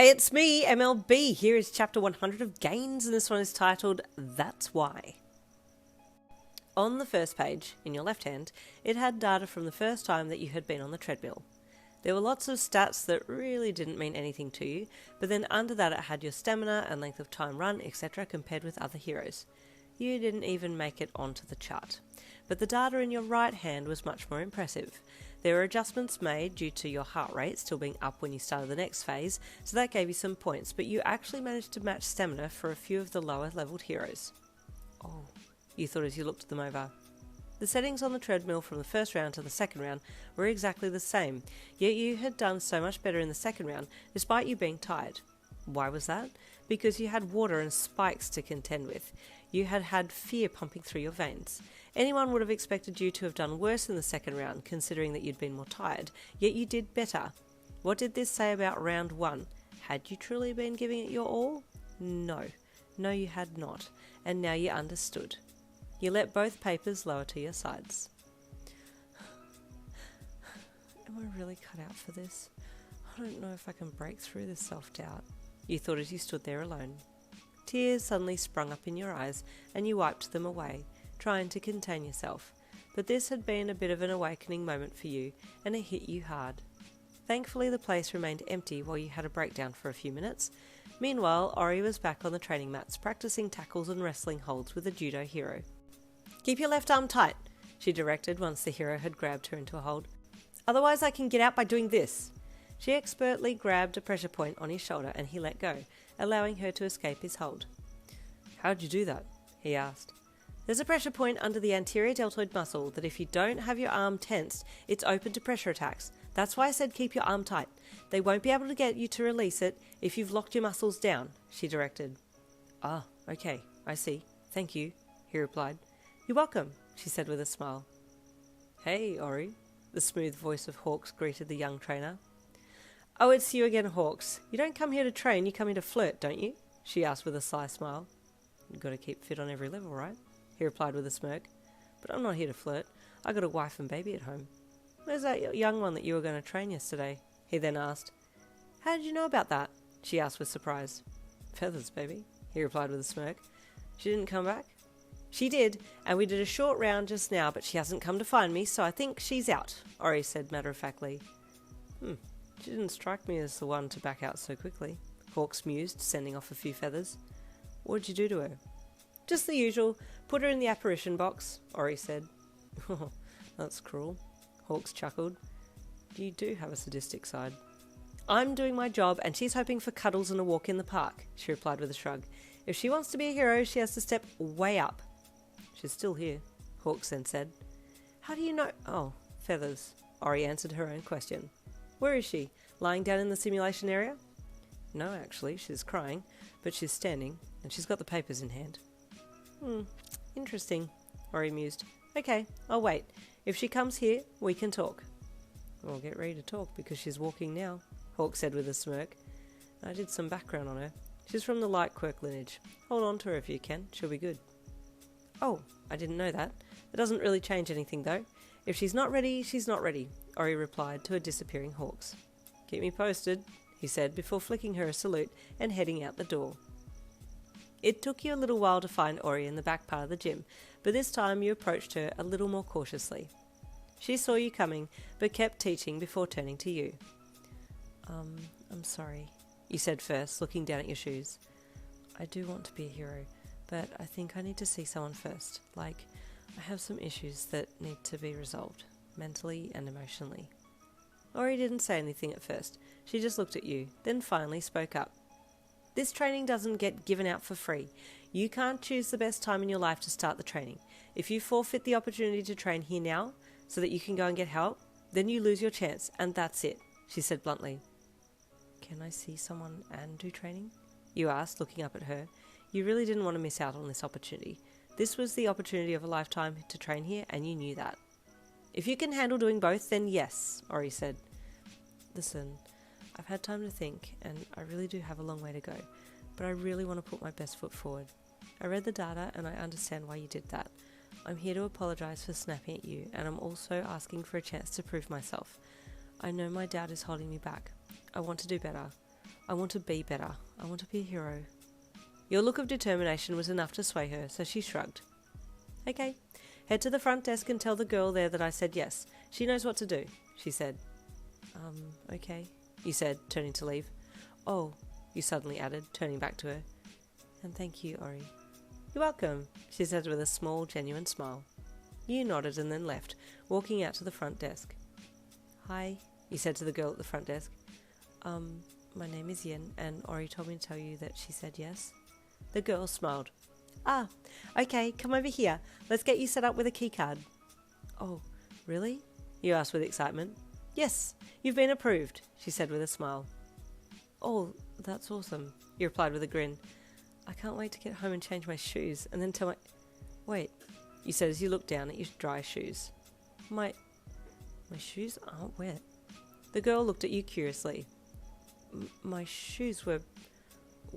Hey, it's me, MLB. Here is chapter 100 of Gains, and this one is titled, That's Why. On the first page, in your left hand, it had data from the first time that you had been on the treadmill. There were lots of stats that really didn't mean anything to you, but then under that it had your stamina and length of time run, etc. compared with other heroes. You didn't even make it onto the chart. But the data in your right hand was much more impressive. There were adjustments made due to your heart rate still being up when you started the next phase, so that gave you some points, but you actually managed to match stamina for a few of the lower leveled heroes. Oh, you thought as you looked them over. The settings on the treadmill from the first round to the second round were exactly the same, yet you had done so much better in the second round, despite you being tired. Why was that? Because you had water and spikes to contend with. You had had fear pumping through your veins. Anyone would have expected you to have done worse in the second round, considering that you'd been more tired, yet you did better. What did this say about round one? Had you truly been giving it your all? No. No, you had not, and now you understood. You let both papers lower to your sides. Am I really cut out for this? I don't know if I can break through this self-doubt. You thought as you stood there alone. Tears suddenly sprung up in your eyes, and you wiped them away, trying to contain yourself. But this had been a bit of an awakening moment for you, and it hit you hard. Thankfully, the place remained empty while you had a breakdown for a few minutes. Meanwhile, Arie was back on the training mats, practicing tackles and wrestling holds with a judo hero. Keep your left arm tight, she directed once the hero had grabbed her into a hold. Otherwise I can get out by doing this. She expertly grabbed a pressure point on his shoulder and he let go, allowing her to escape his hold. How'd you do that? He asked. There's a pressure point under the anterior deltoid muscle that if you don't have your arm tensed, it's open to pressure attacks. That's why I said keep your arm tight. They won't be able to get you to release it if you've locked your muscles down, she directed. Ah, okay, I see. Thank you, he replied. You're welcome, she said with a smile. Hey, Arie, the smooth voice of Hawks greeted the young trainer. Oh, it's you again, Hawks. You don't come here to train, you come here to flirt, don't you? She asked with a sly smile. You've got to keep fit on every level, right? He replied with a smirk. But I'm not here to flirt. I got a wife and baby at home. Where's that young one that you were going to train yesterday? He then asked. How did you know about that? She asked with surprise. Feathers, baby, he replied with a smirk. She didn't come back? She did, and we did a short round just now, but she hasn't come to find me, so I think she's out, Arie said matter-of-factly. She didn't strike me as the one to back out so quickly, Hawks mused, sending off a few feathers. What'd you do to her? Just the usual. Put her in the apparition box, Arie said. Oh, that's cruel, Hawks chuckled. You do have a sadistic side. I'm doing my job, and she's hoping for cuddles and a walk in the park, she replied with a shrug. If she wants to be a hero, she has to step way up. She's still here, Hawks then said. How do you know? Oh, feathers, Arie answered her own question. Where is she? Lying down in the simulation area? No, actually, she's crying, but she's standing, and she's got the papers in hand. Interesting, Arie mused. Okay, I'll wait. If she comes here, we can talk. Well, get ready to talk, because she's walking now, Hawk said with a smirk. I did some background on her. She's from the light quirk lineage. Hold on to her if you can, she'll be good. Oh, I didn't know that. That doesn't really change anything, though. If she's not ready, she's not ready, Arie replied to a disappearing Hawks. Keep me posted, he said before flicking her a salute and heading out the door. It took you a little while to find Arie in the back part of the gym, but this time you approached her a little more cautiously. She saw you coming, but kept teaching before turning to you. I'm sorry, you said first, looking down at your shoes. I do want to be a hero, but I think I need to see someone first. I have some issues that need to be resolved, mentally and emotionally. Arie didn't say anything at first. She just looked at you, then finally spoke up. This training doesn't get given out for free. You can't choose the best time in your life to start the training. If you forfeit the opportunity to train here now, so that you can go and get help, then you lose your chance, and that's it, she said bluntly. Can I see someone and do training? You asked, looking up at her. You really didn't want to miss out on this opportunity. This was the opportunity of a lifetime to train here, and you knew that. If you can handle doing both, then yes, Arie said. Listen, I've had time to think, and I really do have a long way to go, but I really want to put my best foot forward. I read the data, and I understand why you did that. I'm here to apologise for snapping at you, and I'm also asking for a chance to prove myself. I know my doubt is holding me back. I want to do better. I want to be better. I want to be a hero. Your look of determination was enough to sway her, so she shrugged. Okay, head to the front desk and tell the girl there that I said yes. She knows what to do, she said. Okay, you said, turning to leave. Oh, you suddenly added, turning back to her. And thank you, Arie. You're welcome, she said with a small, genuine smile. You nodded and then left, walking out to the front desk. Hi, you said to the girl at the front desk. My name is Yen, and Arie told me to tell you that she said yes. The girl smiled. Ah, okay, come over here. Let's get you set up with a keycard. Oh, really? You asked with excitement. Yes, you've been approved, she said with a smile. Oh, that's awesome, you replied with a grin. I can't wait to get home and change my shoes, and then tell my... Wait, you said as you looked down at your dry shoes. My shoes aren't wet. The girl looked at you curiously. My shoes were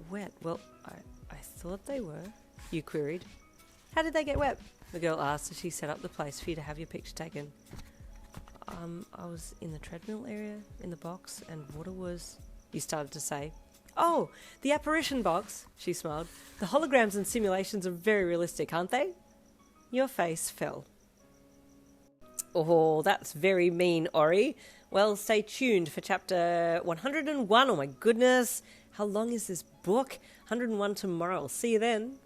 wet. Well, I thought they were, you queried. How did they get wet? The girl asked as she set up the place for you to have your picture taken. I was in the treadmill area, in the box, and water was... You started to say. Oh, the apparition box, she smiled. The holograms and simulations are very realistic, aren't they? Your face fell. Oh, that's very mean, Arie. Well, stay tuned for chapter 101. Oh my goodness. How long is this book? 101 tomorrow. I'll see you then.